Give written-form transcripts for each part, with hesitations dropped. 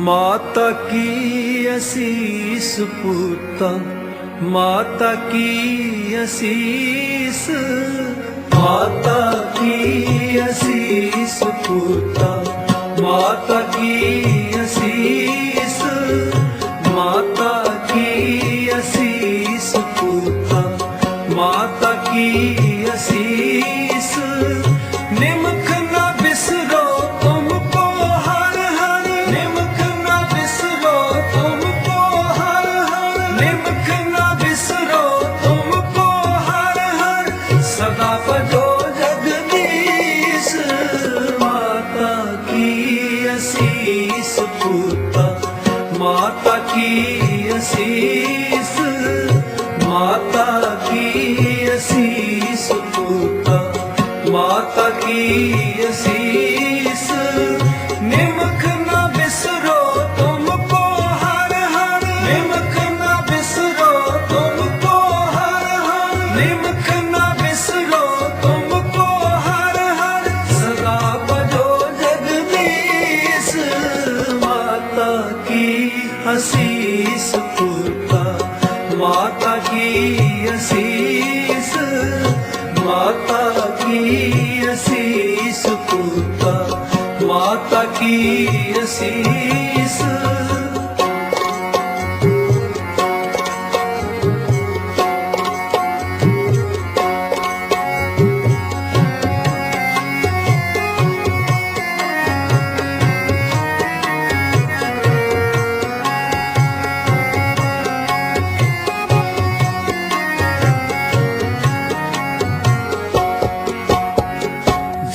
माता की असीस पूता, माता की असीस, माता की असीस पूता, माता की असीस, माता की असीस पूता, माता की असीस। निमख न बिसरो तुमको हर हर, निमख न बिसरो तुमको हर हर, निमख न बिसरो तुमको हर हर, सदा भजो जगदीश। माता की असीस पूता, माता की असीस, माता की असीस पूता, माता की असीस। निमख न बिसरो तुमको हर हर, निमख न बिसरो तुमको हर हर, निमख न बिसरो तुमको हर हर, सदा भजो जगदीश। माता की असीस पूता, माता की असीस, माता की असीस पूता, माता की असीस।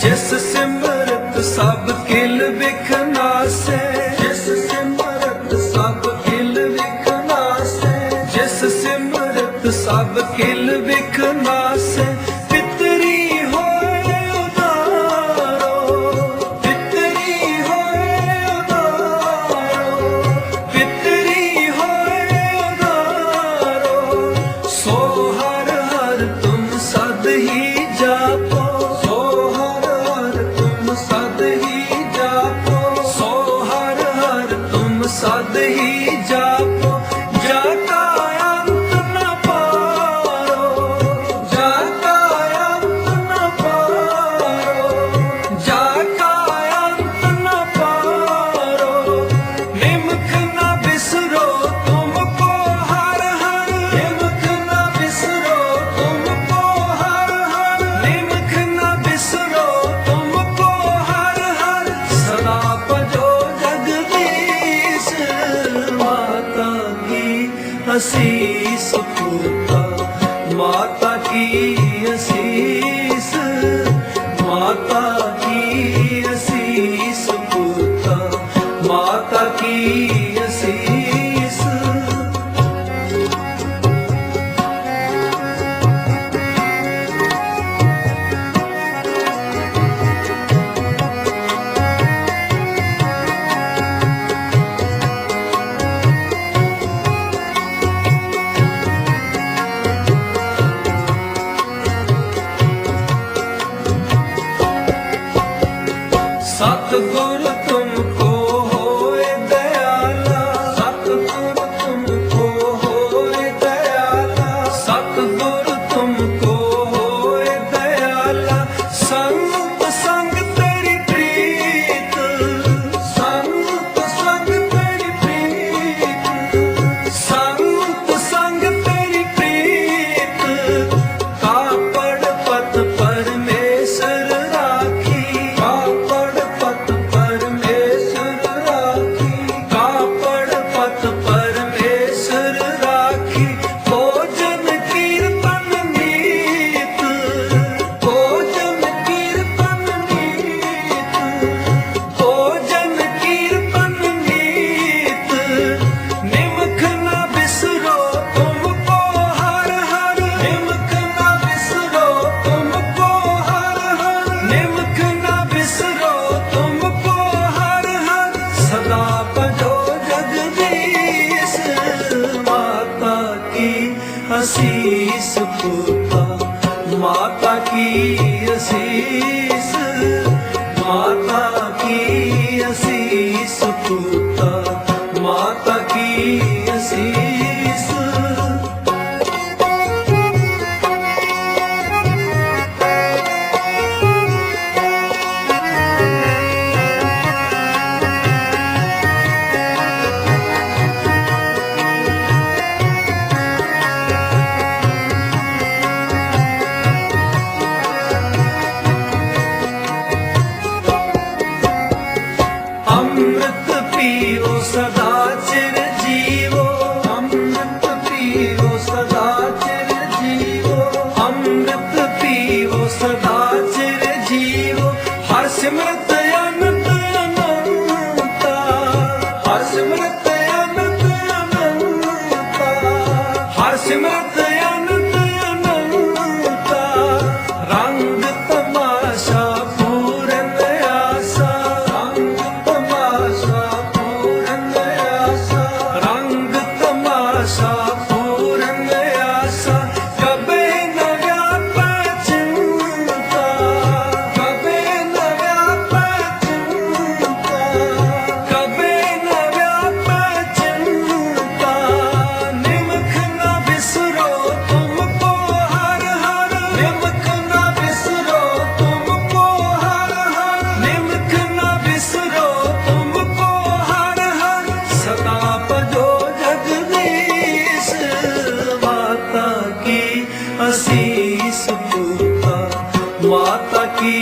जिस सिमरत सब किल बिख नासे, जिस सिमरत सब किल बिख नासे, जिस सिमरत सब किल बिख नासे। पितरी होए उदारो, पितरी होए उदारो, पितरी होए उदारो, सो हर हर तुम सद ही जापो, सद ही जापो, सो हर हर तुम सद ही जापो। जाका अंत न पारो, जाका अंत न पारो, जाका अंत न पारो। निमख न बिसरो तुमको हर हर, निमख न बिसरो तुमको हर हर, निमख न बिसरो तुमको हर हर, सदा भजो जगदीश। माता की असीस पूता, माता की असीस, माता की असीस पूता, माता की असीस। सतगुर तुमको होए दयाला, सतगुर तुमको होए दयाला, सतगुर तुमको होए दयाला। संत संग तेरी प्रीत, संत संग तेरी प्रीत, संत संग तेरी प्रीत। कापड़ पत परमेश्वर राखी, कापड़ पत परमेश्वर राखी, कापड़ पत परमेश्वर राखी। भोजन कीर्तन नीत, भोजन कीर्तन नीत, भोजन कीर्तन नीत। निमख न बिसरो तुमको हर हर, निमख न बिसरो तुमको हर हर, निमख न बिसरो तुमको हर हर, सदा भजो जगदीश। माता की असीस पूता, माता की असीस, माता की असीस पूता, असीस। अमृत पियो सदा चिर जीवो, अमृत पियो सदा चिर जीवो, अमृत पियो सदा चिर जीवो। हर सिमरत अनंत अनंता, हर सिमरत अनंत अनंता, हर सिमरत अनंत अनंता। रंग तमाशा पूरन आसा, रंग तमाशा पूरन आसा, रंग तमाशा पूरन आसा। कबे न व्यापै चिंता, कबे न व्यापै चिंता, कबे न व्यापै चिंता। निमख न बिसरो तुमको हर हर, निमख न बिसरो तुमको हर हर, निमख न बिसरो तुमको हर हर। सदा भजो जगदीश, माता की असीस पूता, माता की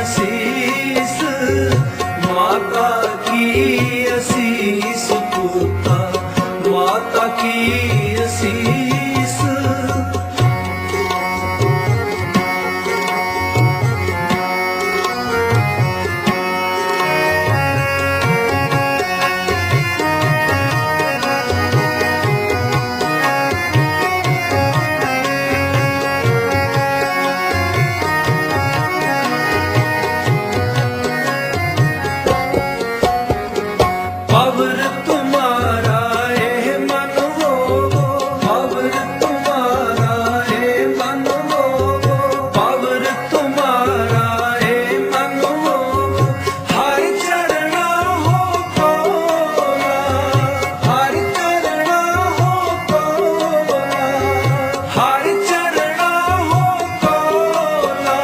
असीस, माता की असीस पूता, माता की असीस। पवर तुम्हारा ए मन होवो, पवर तुम्हारा ए मन होवो, पवर तुम्हारा ए मन होवो। हर चरणा हो कोला, हर चरणा हो कोला, हर चरणा हो कोला।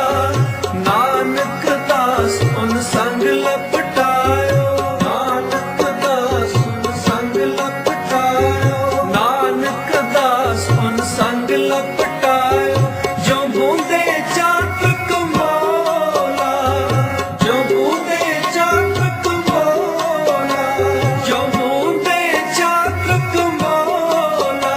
नानक दास उन संग लपटायो, नानक दास उन संग लपटायो, नानक दास उन संग लपटायो। जो बूंदे चातक मौला, जो बूंदे चातक मौला, जो बूंदे चातक मौला।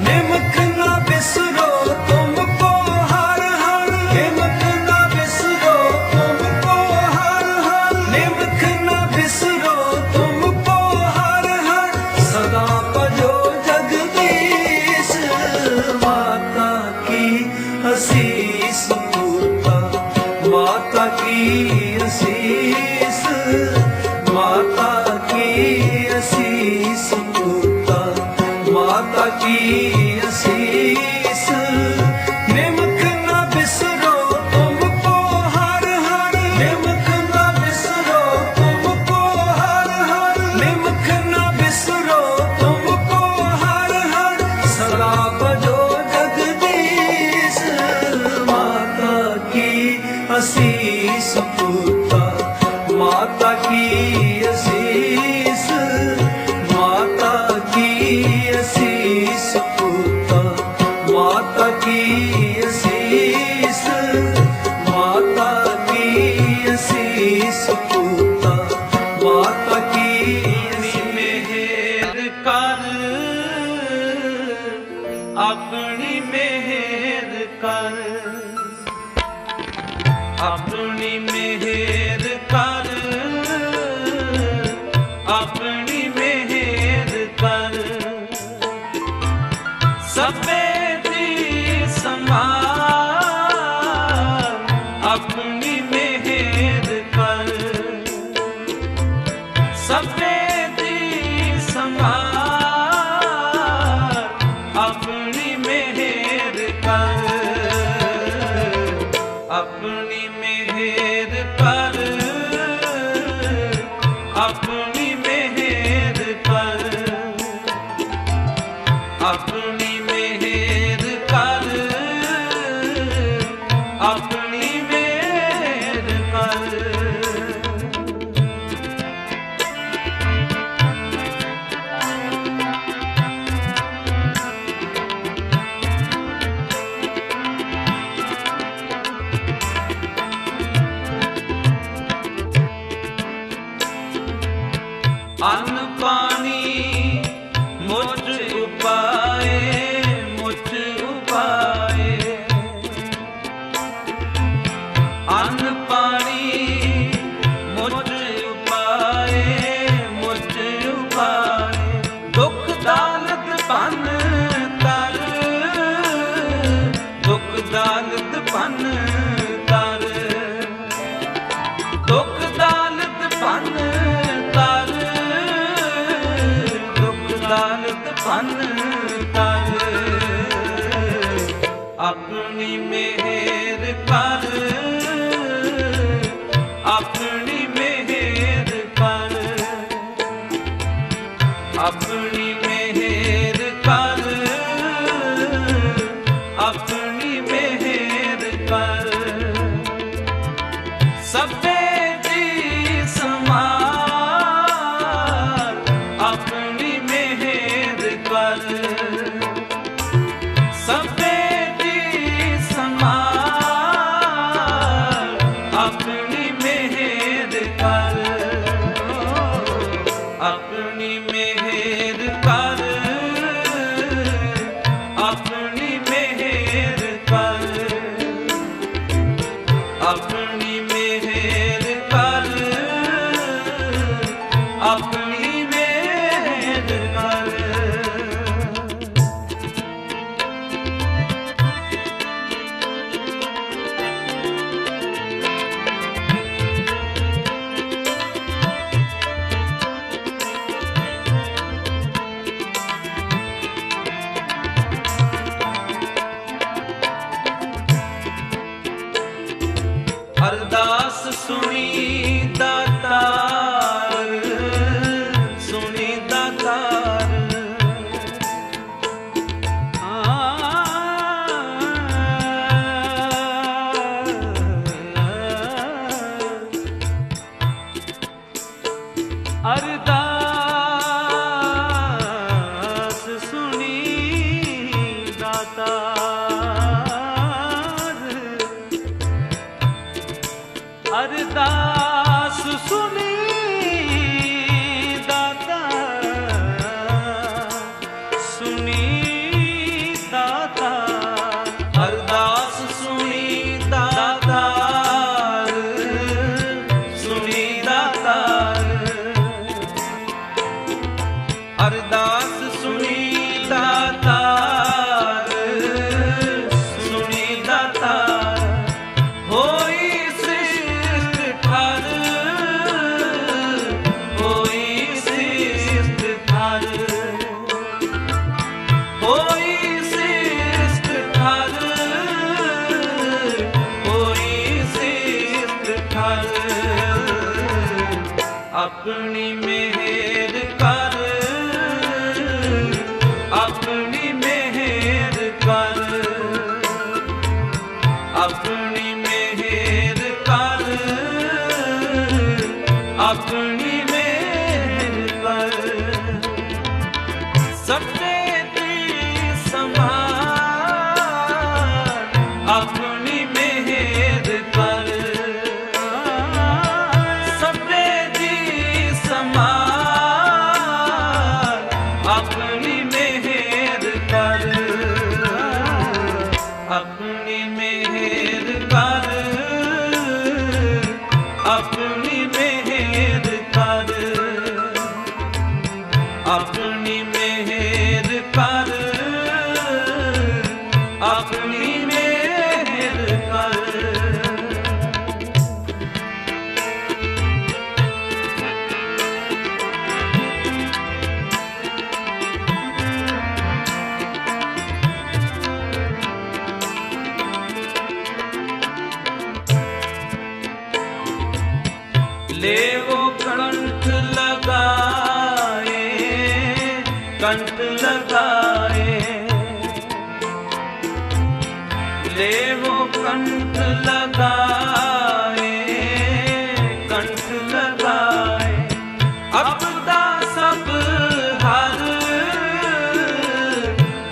निमख न बिसरो तुमको हर हर, निमख न बिसरो तुमको हर हर, निमख न बिसरो तुमको हर हर। सदा भजो जगदीश, माता की असीस पूता, माता की असीस, माता की असीस पूता, माता की असीस। निमख न बिसरो तुमको हर हर, निमख न बिसरो तुमको हर हर, निमख न बिसरो तुमको हर हर। सदा भजो जगदीश, माता की असीस पूता, माता की असीस, माता की असीस पूता, माता की असीस, माता की असीस पूता, माता की मेहर कर, अपनी मेहर कर, अपनी मेहर कर, अपनी मेहर कर। सबे दी संभाल, अपनी मेहर कर। सबे दी संभाल, अपनी मेहर कर, अपनी मेहर कर, अपनी मेहर कर। ਅੰਨ ਪਾਣੀ ਮੁਝ ਉਪਾਏ, ਮੁਝ ਉਪਾਏ। ਅੰਨ ਪਾਣੀ ਮੁਝ ਉਪਾਏ, ਮੁਝ ਉਪਾਏ। ਦੁੱਖ ਦਾਲਤ ਭੰਨ ਤਰ, ਦੁੱਖ ਦਾਲਤ ਭੰਨ ਤਰ, ਦੁੱਖ ਦਾਲਤ ਭੰਨ ਤਰ, ਦੁੱਖ ਦਾਲਤ ਭੰਨ ਤਰ। ਆਪਣੀ ਮਿਹਰ ਕਰ, ਆਪਣੀ ਮਿਹਰ ਕਰ, ਆਪਣੀ ਮਿਹਰ ਕਰ, ਆਪਣੀ ਮਿਹਰ ਕਰ। ਸਭੇ ਦੀ ਸਮਾਰ, ਆਪਣੀ ਮਿਹਰ ਕਰ। ਸਭੇ ਦੀ ਸਮਾਰ, ਆਪਣੀ ਮਿਹਰ ਕਰ, ਆਪਣੀ ਮਿਹਰ ਕਰ, ਆਪਣੀ ਮਿਹਰ ਕਰ, ਆਪਣੀ ਮਿਹਰ ਕਰ, ਆਪਣੀ ਮਿਹਰ ਕਰ। ਅਰਦਾਸ ਸੁਣੀ ਦਾਤਾਰ, ਸੁਣੀ ਦਾਤਾਰ। ਅਰਦਾਸ ਸੁਣੀ ਦਾਤਾਰ, ਅਰਦਾਸ ਸੁਣੀ ਦਾਤਾ, ਸੁਣੀ ਦਾਤਾ। ਅਰਦਾਸ ਸੁਣੀ ਦਾਤਾਰ, ਸੁਣੀ ਦਾਤਾਰ। ਅਰਦਾਸ ਸੁਣੀ ਦਾਤਾਰ, ਸੁਣੀ ਦਾਤਾਰ। ਹੋਈ ਆਪਣੀ ਮਿਹਰ ਕਰ, ਆਪਣੀ ਮਿਹਰ ਕਰ, ਆਪਣੀ ਮਿਹਰ ਕਰ, ਆਪਣੀ ਮਿਹਰ ਕਰ। ਸਭੇ ਦੀ ਸਮਾਰ, ਆਪਣੀ ਮਿਹਰ ਕਰ। ਆਪਣੀ ਮਿਹਰ ਕਰ, ਆਪਣੀ ਮਿਹਰ ਕਰ, ਆਪਣੀ ਮਿਹਰ ਕਰ, ਆਪਣੀ ਮਿਹਰ ਕਰ, ਆਪਣੀ ਮਿਹਰ ਕਰ। लेवो कंठ लगाए, कंठ लगाए। लेवो कंठ लगाए, कंठ लगाए। अपदा सब हर,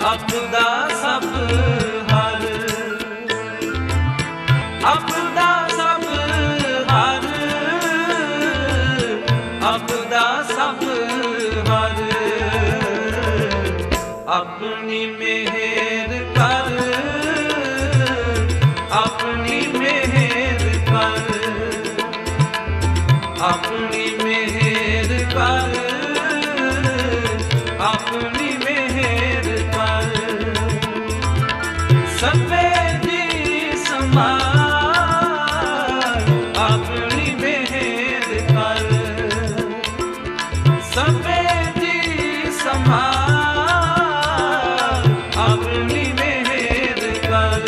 अपदा सब हर, अपदा सब हर, अपदा सब ਆਪਣੀ ਮਿਹਰ ਕਰ, ਆਪਣੀ ਮਿਹਰ ਕਰ, ਆਪਣੀ ਮਿਹਰ ਕਰ, ਆਪਣੀ ਮਿਹਰ ਕਰ। ਸਭੇ ਦੀ ਸੰਭਾਲ ਆਪਣੀ ਮਿਹਰ ਕਰ, ਸਭੇ ਦੀ ਸੰਭਾਲ ਆਪਣੀ ਮਿਹਰ ਕਰ,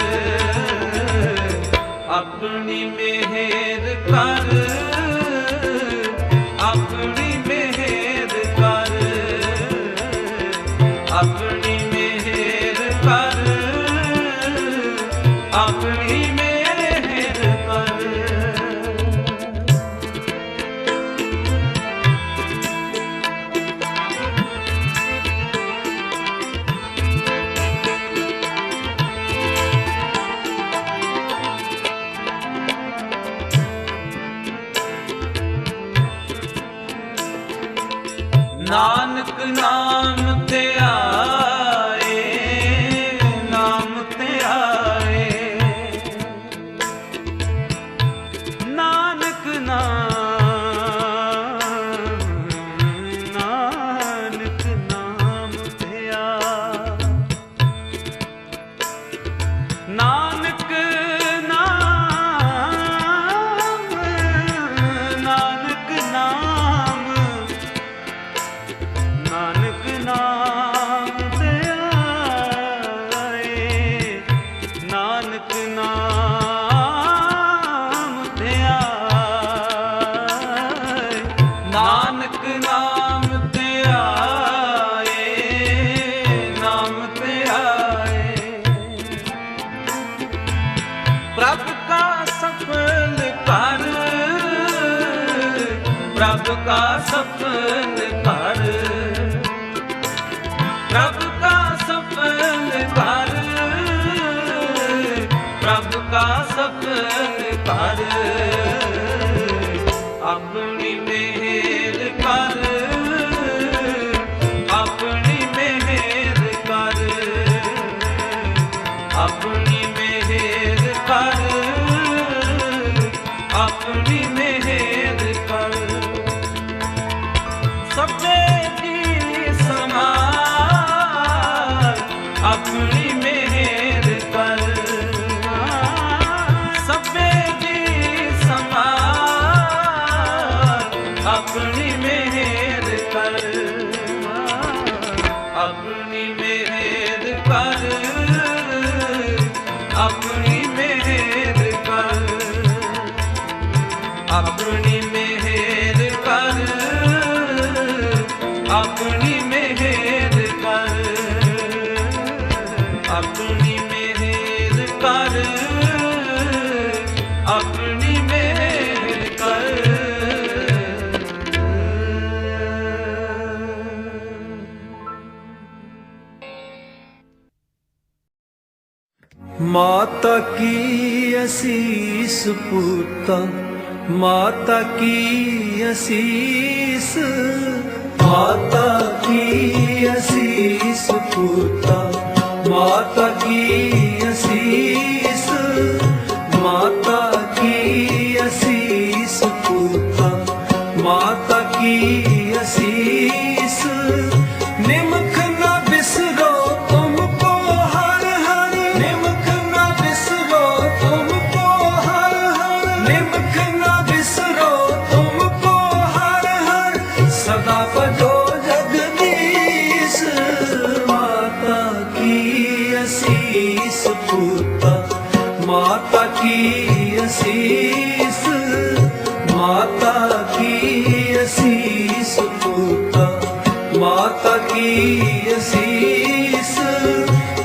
ਆਪਣੀ ਮਿਹਰ ਕਰ, ਆਪਣੀ ਮਿਹਰ ਕਰ, ਆਪਣੀ ਮਿਹਰ ਕਰ, ਆਪਣੀ ਮਿਹਰ ਕਰ। ਨਾਨਕ ਨਾਮ ਤੇ ਆਏ, ਨਾਮ ਤੇ ਆਏ, ਨਾਨਕ ਨਾਮ, ਨਾਨਕ ਨਾਮ ਤੇ ਆ, ਨਾਨਕ ਨਾਮ, ਨਾਨਕ ਨਾਮ, ਨਾਨਕ ਨਾਮ ਤੇ ਆਏ, ਨਾਨਕ ਨਾਮ ਤੇ ਆਏ, ਨਾਨਕ ਨਾਮ ਤੇ ਆਏ, ਨਾਮ ਤੇ ਆਏ। ਪ੍ਰਭ ਕਾ ਸਫਲ ਕਰ, ਪ੍ਰਭ ਕਾ ਸਫਲ ਕਰ, ਪ੍ਰਭ ਕਾ ਸਫਲ ਕਰ, ਪ੍ਰਭ ਕਾ ਸਫਲ ਕਰ। ਆਪਣੀ ਮਿਹਰ ਕਰ, ਆਪਣੀ ਮਿਹਰ ਕਰ, ਆਪਣੀ ਮਿਹਰ ਕਰ, ਆਪਣੀ ਮਿਹਰ ਕਰ। ਸਭੇ ਦੀ ਸੰਭਾਲ ਆਪਣੀ ਮਿਹਰ ਕਰ, ਸਭੇ ਦੀ ਸੰਭਾਲ ਆਪਣੀ ਮਿਹਰ ਕਰ, ਆਪਣੀ ਮਿਹਰ ਕਰ, ਆਪਣੀ ਮਿਹਰ ਕਰ, ਆਪਣੀ ਮਿਹਰ ਕਰ, ਆਪਣੀ ਮਿਹਰ ਕਰ, ਆਪਣੀ ਮਿਹਰ ਕਰ, ਆਪਣੀ ਮਿਹਰ ਕਰ। माता की असीस पूता, माता की असीस, माता की असीस पूता, माता की असीस, माता की असीस पूता, माता की असीस। निमख न बिसरो तुमको हर हर, निमख न बिसरो तुमको हर हर, निमख न बिसरो तुमको हर हर, सदा बजो जगदीश। माता की असीस पूता, माता की असीस, माता की असीस पूता, माता की असीस।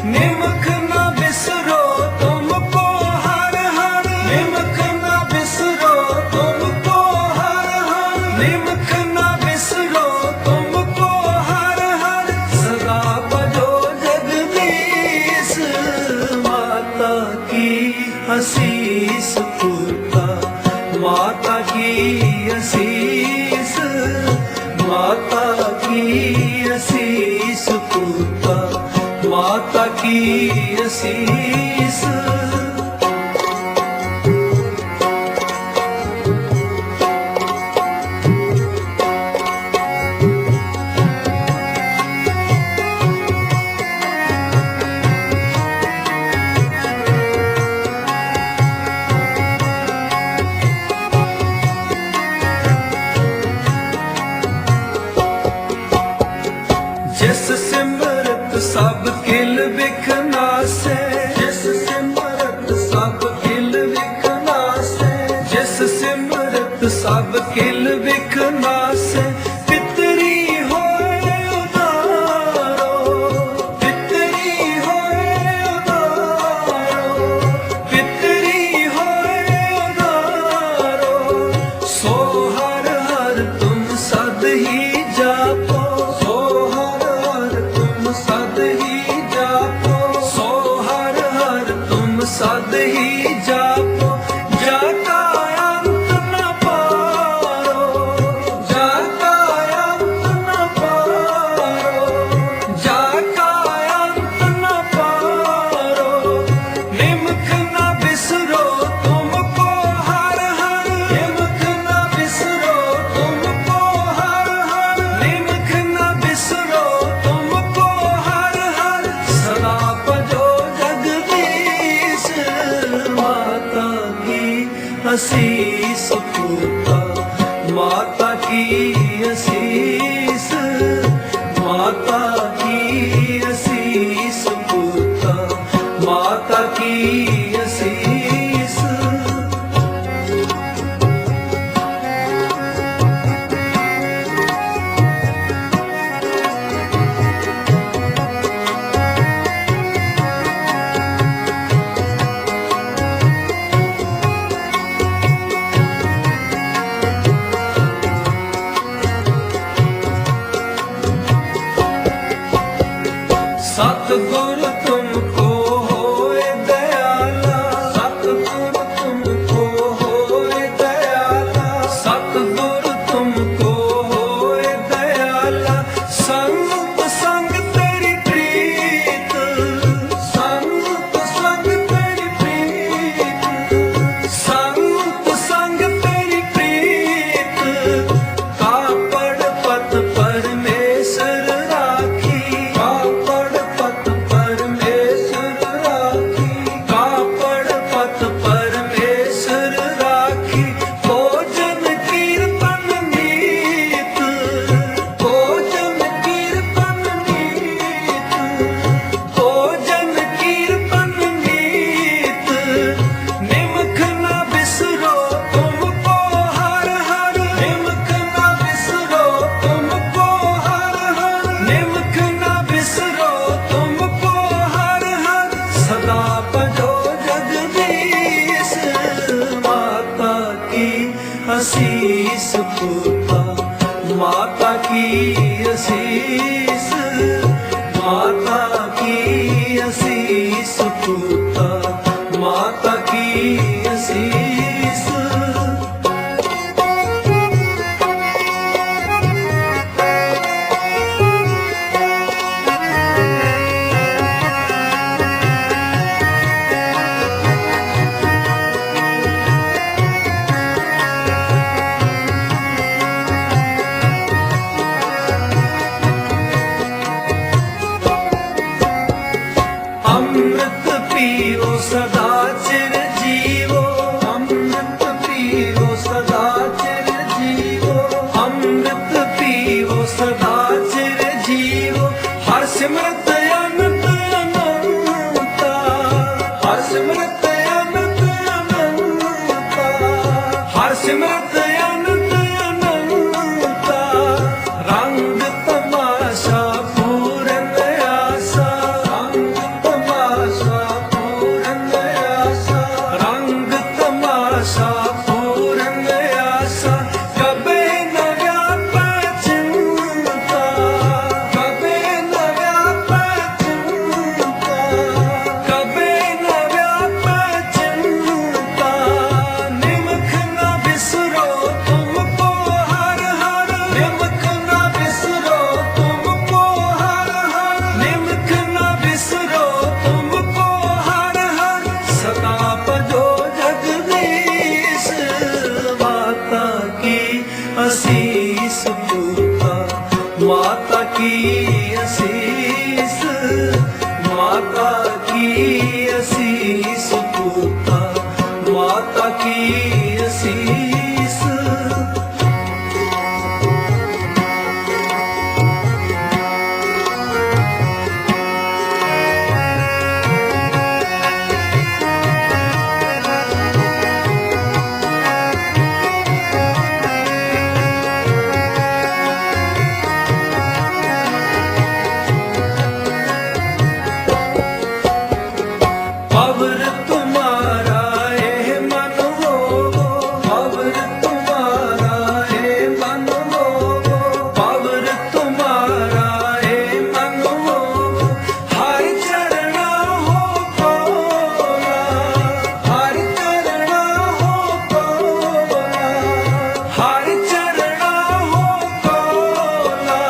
निमख न बिसरो तुमको हर हर, निमख न बिसरो तुमको हर हर, निमख न बिसरो तुमको हर हर, सदा बजो जगदीश। माता की असीस पूता, माता की असीस, माता की असीस पूता, ਕੀ ਅਸੀਸ। ਜਿਸ ਸਿਮਰਤ ਸਭ ਕਿਲ ਵਿਖ ਨਾਸੈ, ਜਿਸ ਸਿਮਰਤ ਸਭ ਕਿਲ ਵਿਖ ਨਾਸੈ, ਜਿਸ ਸਿਮਰਤ ਸਭ ਕਿਲ ਵਿਖ ਨਾਸੈ। ਪਿਤਰੀ ਹੋਏ ਉਦਾਰੋ, ਪਿਤਰੀ ਹੋਏ ਉਦਾਰੋ, ਪਿਤਰੀ ਹੋਏ ਉਦਾਰੋ। ਸੋ ਹਰ ਹਰ ਤੁਮ ਸਦ ਹੀ ਜਾਪੋ, ਸਦ ਹੀ ਜਾਪੋ, ਸੋ ਹਰ ਹਰ ਤੁਮ ਸਦ ਹੀ ਜਾਪੋ। ਜਾ ਕਾ ਅੰਤ ਨ ਪਾਰੋ, ਜਾ ਕਾ ਅੰਤ ਨ ਪਾਰੋ, ਜਾ ਕਾ ਅੰਤ ਨ ਪਾਰੋ। ਨਿਮਖ ਨ ਬਿਸਰੋ ਤੁਮ ਕੋ ਹਰ ਹਰ, ਨਿਮਖ ਨ ਬਿਸਰੋ ਤੁਮ ਕੋ ਹਰ ਹਰ, ਨਿਮਖ ਨ ਬਿਸਰੋ ਤੁਮ ਕੋ ਹਰ ਹਰ। ਸਦਾ ਭਜੋ ਜਗਦੀਸ਼, ਮਾਤਾ ਕੀ ਅਸੀਸ ਪੁੱਤਾ, ਮਾਤਾ ਕੀ ਅਸੀਸ, ਮਾਤਾ ਕੀ ਅਸੀਸ ਪੁੱਤਾ, ਮਾਤਾ ਕੀ ਅਸੀਸ। सतगुर तुमको होए दयाला, सतगुर तुमको होए दयाला, सतगुर तुमको होए दयाला। संत संग तेरी प्रीत, संत संग तेरी प्रीत, संत संग तेरी प्रीत। कापड़ पत परमेश्वर राखी, कापड़ पत परमेश्वर की असीस, माता की असीस पूता, माता की असीस। पवर तुम्हारा ए मन हो, पवर तुम्हारा ए मन हो, पवर तुम्हारा ए मन हो। हर चरणा हो कोला, हर चरणा हो कोला, हर चरणा हो कोला।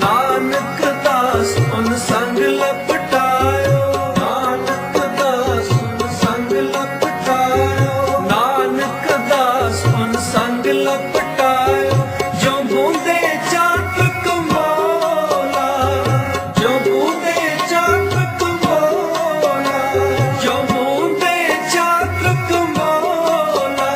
नानक दास उन संग लपटायो, नानक दास उन संग लपटायो, नानक दास उन संग लपटायो। जो बूंदे चातक मौला, जो बूंदे चातक मौला, जो बूंदे चातक मौला।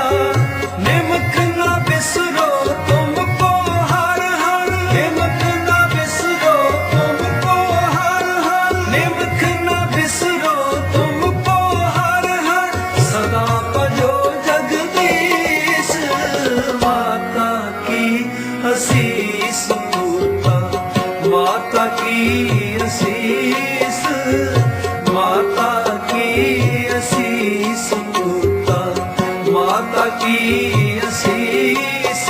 निमक ना बिसरो तुमको हर हर, निमक ना बिसरो तुमको हर हर, निमक ना बिसरो तुमको हर हर। सदा भजो जगदीश, माता की असीस पूता, माता की असीस, माता की असीस पूता, माता की असीस।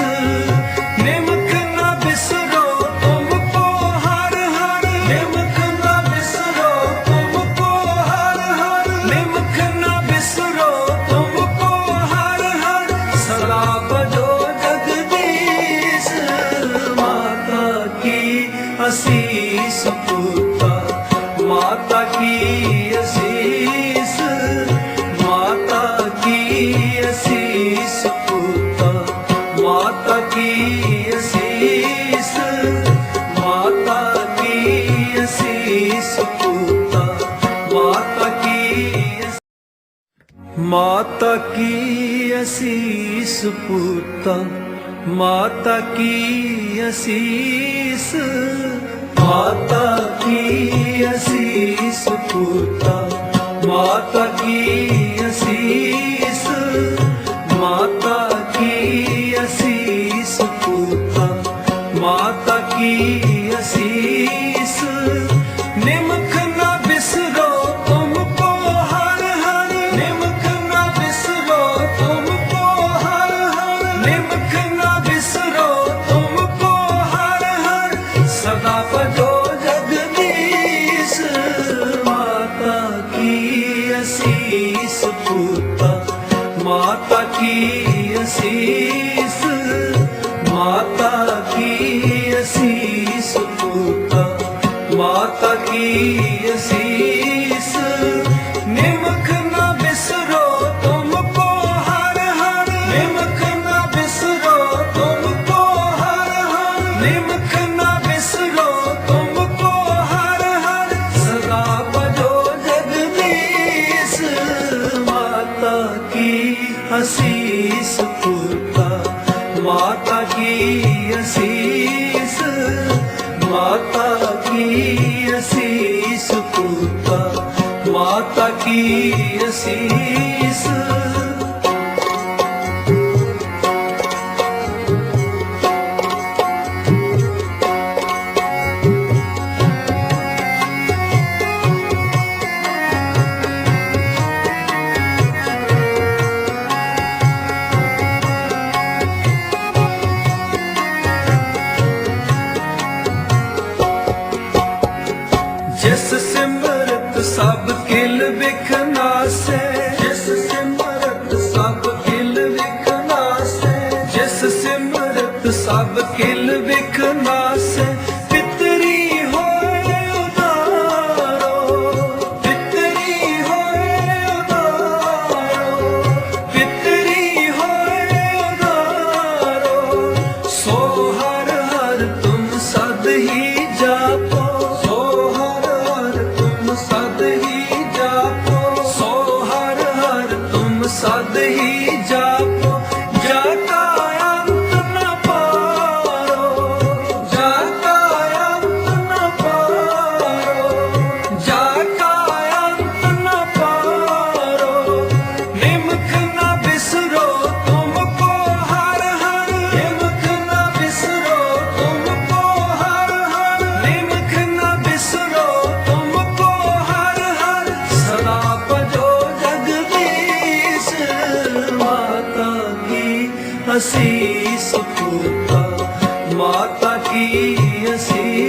निमक ना बिसरो तुमको हर हर, निमक ना बिसरो तुमको हर हर, निमक ना बिसरो तुमको हर हर। सदा भजो जगदीश, माता की असीस पूता, माता की असीस, माता की असीस पूता, माता की असीस, माता की असीस पूता, माता की माता की असीस पूता, माता की असीस, माता की असीस पूता, माता की असीस, माता की असीस पूता, माता की असीस। निमक ना बिसरो तुमको हर हर, निमक ना बिसरो तुमको हर हर, निमक ना बिसरो तुमको हर हर। सदा भजो जगदीश, माता की असीस पूता, माता की असीस, माता की असीस पूता, माता की असीस। निमक ना बिसरो तुमको हर हर, निमक ना बिसरो तुमको हर हर, निमक ना बिसरो तुमको हर हर। सदा भजो जगदीश, माता की असीस पूता, माता की असीस, माता की असीस पूता, माता की असीस। जिस सिमरत सब किल विखनासे, जिस सिमरत सब किल विखनासे, जिस सिमरत सब किल विखनासे। पितरी होए उदारो, पितरी होए उदारो, पितरी होए उदारो। सो हर हर तुम सद ही ही जापो जाका अंत न पारो, जाका अंत न पारो, जाका अंत न पारो। निमख न बिसरो तुमको हर हर, निमख न बिसरो तुमको हर हर, निमख न बिसरो तुमको हर हर। सदा भजो जगदीश माता की असीस पुरता, माता की असीस